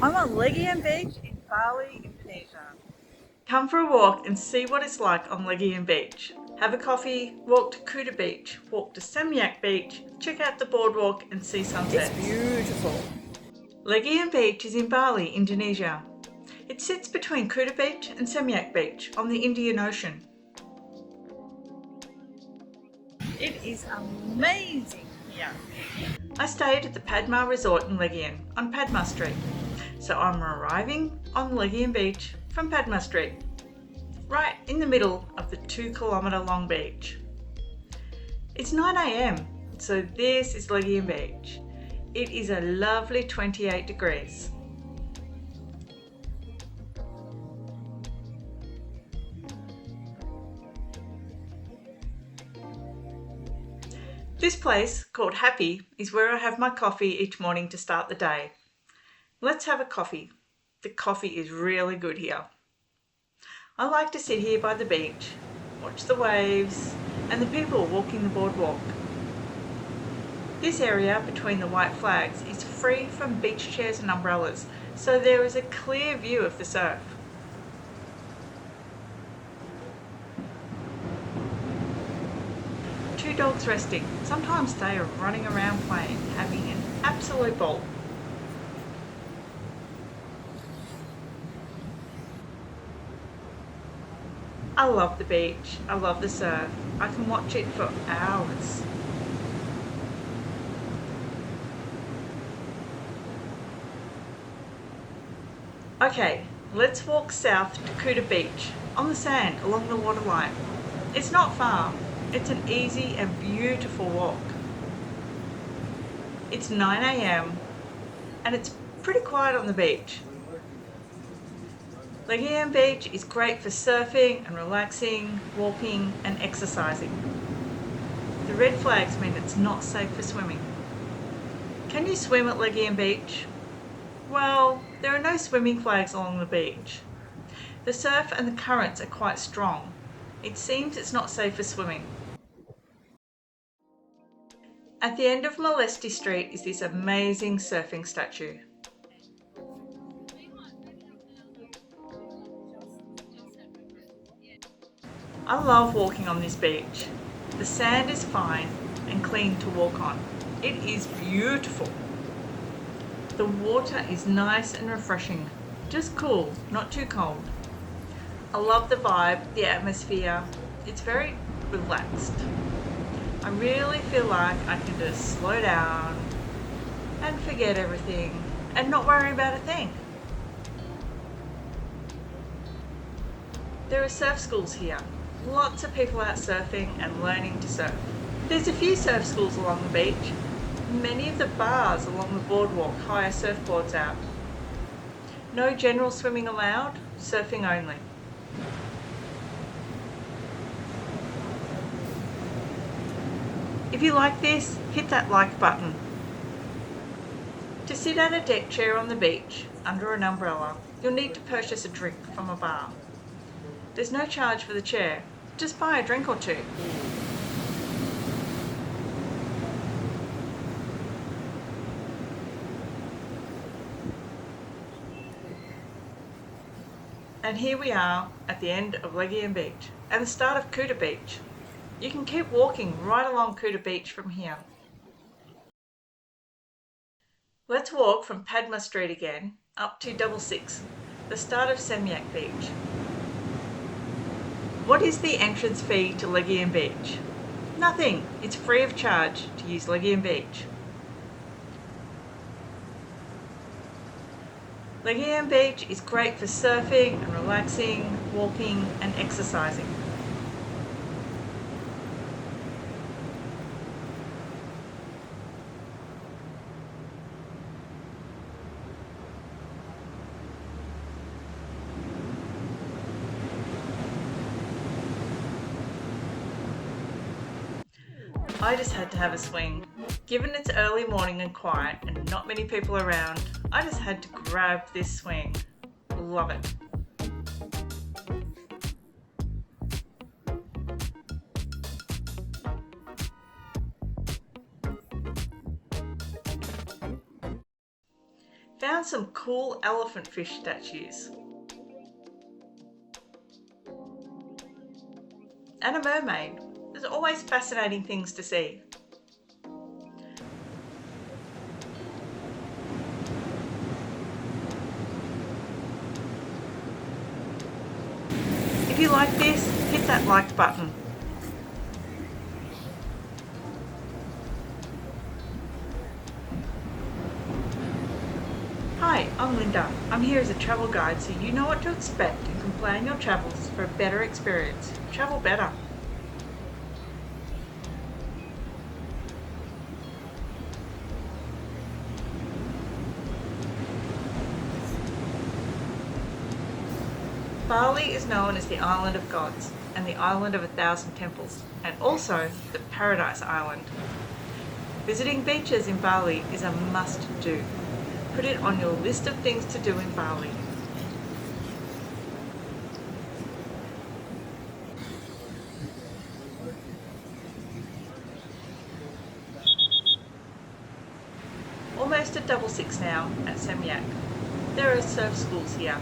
I'm on Legian Beach in Bali, Indonesia. Come for a walk and see what it's like on Legian Beach. Have a coffee, walk to Kuta Beach, walk to Seminyak Beach, check out the boardwalk and see It's sunsets. beautiful. Legian Beach is in Bali, Indonesia. It sits between Kuta Beach and Seminyak Beach on the Indian Ocean. It is amazing here. I stayed at the Padma Resort in Legian on Padma Street, so I'm arriving on Legian Beach from Padma Street, right in the middle of the 2 kilometre long beach. It's 9 a.m, so this is Legian Beach. It is a lovely 28 degrees. This place, called Happy, is where I have my coffee each morning to start the day. Let's have a coffee. The coffee is really good here. I like to sit here by the beach, watch the waves and the people walking the boardwalk. This area between the white flags is free from beach chairs and umbrellas, so there is a clear view of the surf. Two dogs resting. Sometimes they are running around playing, having an absolute ball. I love the beach. I love the surf. I can watch it for hours. Okay, let's walk south to Kuta Beach on the sand along the waterline. It's not far. It's an easy and beautiful walk. It's 9 a.m. and it's pretty quiet on the beach. Legian Beach is great for surfing and relaxing, walking and exercising. The red flags mean it's not safe for swimming. Can you swim at Legian Beach? Well, there are no swimming flags along the beach. The surf and the currents are quite strong. It seems it's not safe for swimming. At the end of Molesty Street is this amazing surfing statue. I love walking on this beach. The sand is fine and clean to walk on. It is beautiful. The water is nice and refreshing, just cool, not too cold. I love the vibe, the atmosphere. It's very relaxed. I really feel like I can just slow down and forget everything and not worry about a thing. There are surf schools here. Lots of people out surfing and learning to surf. There's a few surf schools along the beach. Many of the bars along the boardwalk hire surfboards out. No general swimming allowed, surfing only. If you like this, hit that like button. To sit at a deck chair on the beach, under an umbrella, you'll need to purchase a drink from a bar. There's no charge for the chair, just buy a drink or two. And here we are at the end of Legian Beach and the start of Kuta Beach. You can keep walking right along Kuta Beach from here. Let's walk from Padma Street again up to 66, the start of Seminyak Beach. What is the entrance fee to Legian Beach? Nothing. It's free of charge to use Legian Beach. Legian Beach is great for surfing and relaxing, walking and exercising. I just had to have a swing. Given it's early morning and quiet and not many people around, I just had to grab this swing. Love it. found some cool elephant fish statues and a mermaid. There's always fascinating things to see. If you like this, hit that like button. Hi, I'm Linda. I'm here as a travel guide so you know what to expect and can plan your travels for a better experience. Travel better. Bali is known as the Island of Gods and the Island of 1,000 Temples, and also the Paradise Island. Visiting beaches in Bali is a must-do. Put it on your list of things to do in Bali. Almost at 6:30 now at Seminyak. There are surf schools here.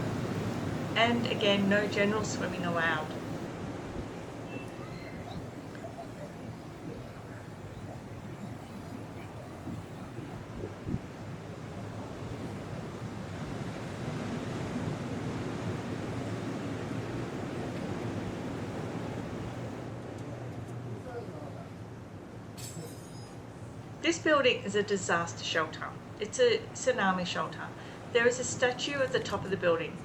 And again, no general swimming allowed. This building is a disaster shelter. It's a tsunami shelter. There is a statue at the top of the building.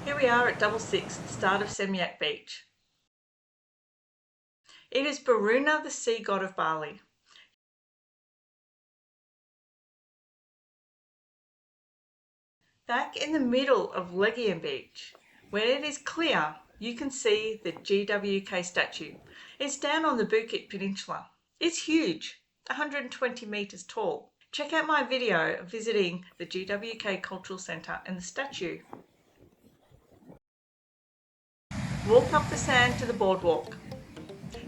Here we are at 6:60, the start of Seminyak Beach. It is Baruna, the sea god of Bali. Back in the middle of Legian Beach, when it is clear, you can see the GWK statue. It's down on the Bukit Peninsula. It's huge, 120 metres tall. Check out my video of visiting the GWK Cultural Centre and the statue. Walk up the sand to the boardwalk.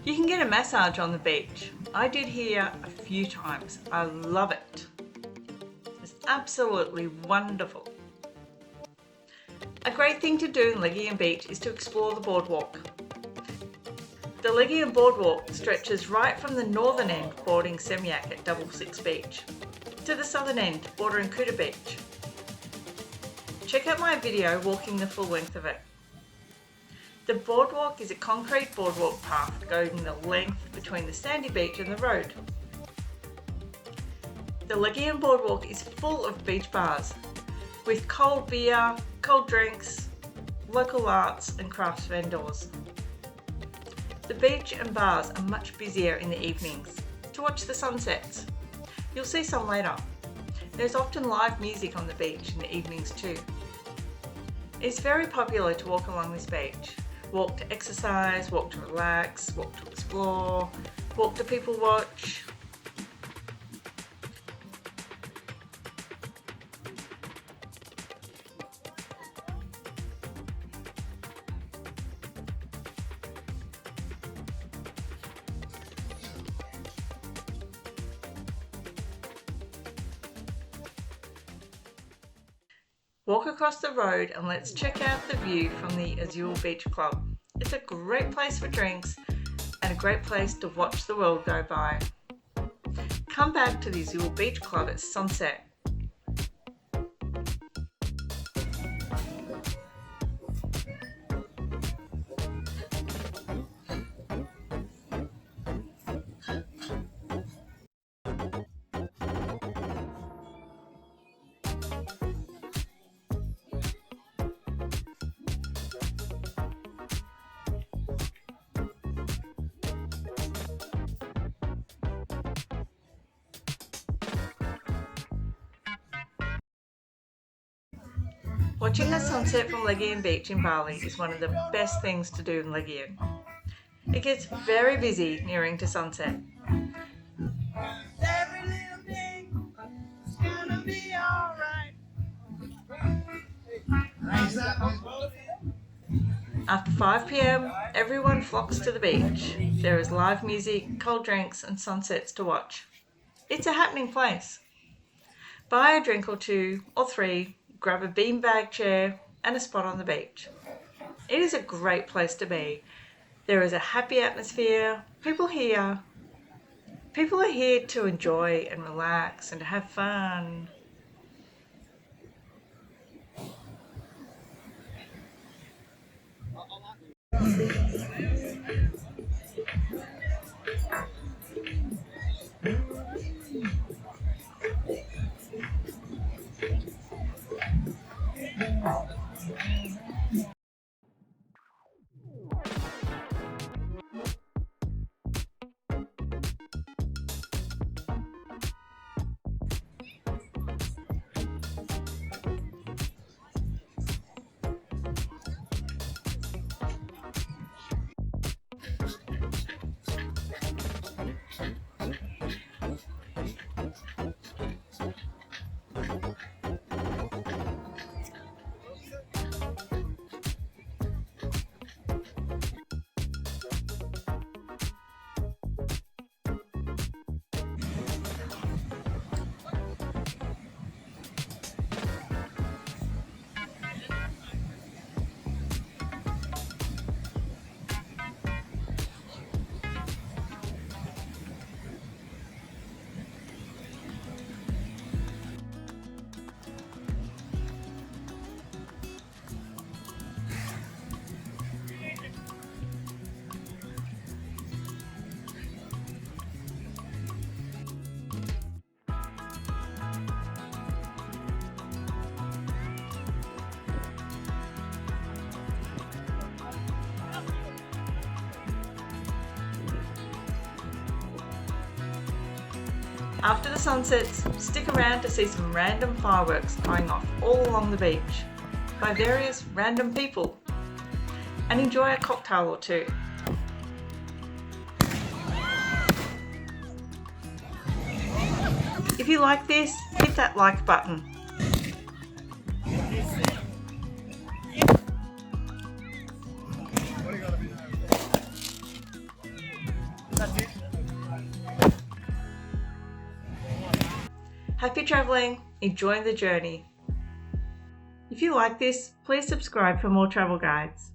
You can get a massage on the beach. I did here a few times. I love it. It's absolutely wonderful. A great thing to do in Legian Beach is to explore the boardwalk. The Legian boardwalk stretches right from the northern end bordering Seminyak at 6:60 Beach to the southern end bordering Kuta Beach. Check out my video walking the full length of it. The boardwalk is a concrete boardwalk path going the length between the sandy beach and the road. The Legian boardwalk is full of beach bars with cold beer, cold drinks, local arts and crafts vendors. The beach and bars are much busier in the evenings to watch the sunsets. You'll see some later. There's often live music on the beach in the evenings too. It's very popular to walk along this beach. Walk to exercise, walk to relax, walk to explore, walk to people watch. Walk across the road and let's check out the view from the Azul Beach Club. It's a great place for drinks and a great place to watch the world go by. Come back to the Azul Beach Club at sunset. Watching the sunset from Legian Beach in Bali is one of the best things to do in Legian. It gets very busy nearing to sunset. Every little thing is gonna be alright. After 5 p.m, everyone flocks to the beach. There is live music, cold drinks and sunsets to watch. It's a happening place. Buy a drink or two or three, grab a beanbag chair and a spot on the beach. It is a great place to be. There is a happy atmosphere. People are here to enjoy and relax and to have fun. After the sun sets, stick around to see some random fireworks going off all along the beach by various random people, and enjoy a cocktail or two. If you like this, hit that like button. Happy travelling, enjoying the journey. If you like this, please subscribe for more travel guides.